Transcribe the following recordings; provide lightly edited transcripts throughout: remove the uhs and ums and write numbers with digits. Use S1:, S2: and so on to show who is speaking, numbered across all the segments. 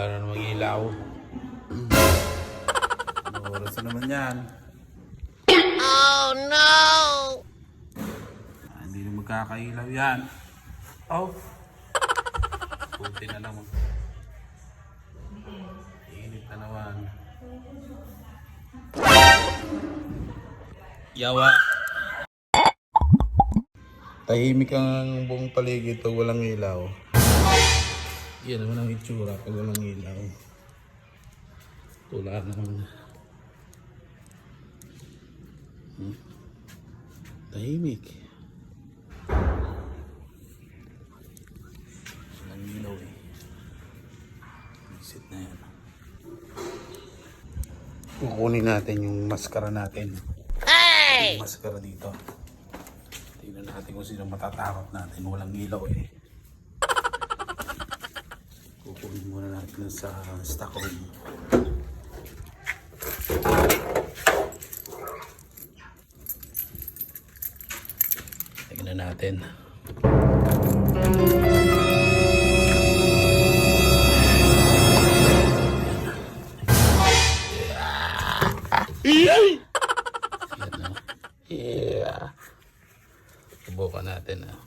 S1: Wala na namang ilaw. Ano oras na naman yan?
S2: Oh no!
S1: Hindi na magkakailaw yan. Oh! Puti na naman. Init na naman. Yawa! Tahimik ang buong paligid pag walang ilaw. Yan naman ang itsura pag walang ilaw. Tula naman. Tahimik. Walang ilaw eh. Exit na yan. Kukunin natin yung maskara natin.
S2: Hey!
S1: Yung maskara dito. Tingnan natin kung sino matatakot natin. Walang ilaw eh. Kukunin muna natin sa stock room. Tingnan natin. Yeah. Subukan natin ah.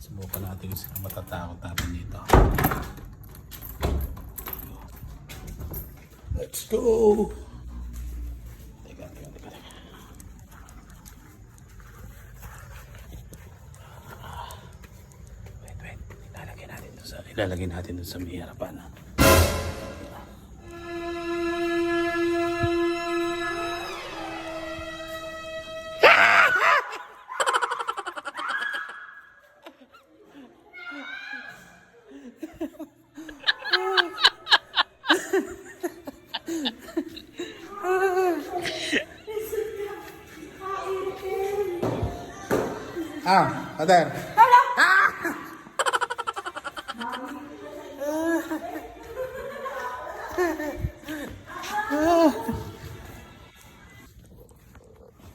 S1: Subukan natin kung sino matatakot natin dito. Let's go! Teka. Wait. Ilalagay natin dun sa may harapan. Ader.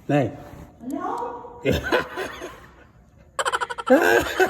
S1: Nay. Hello?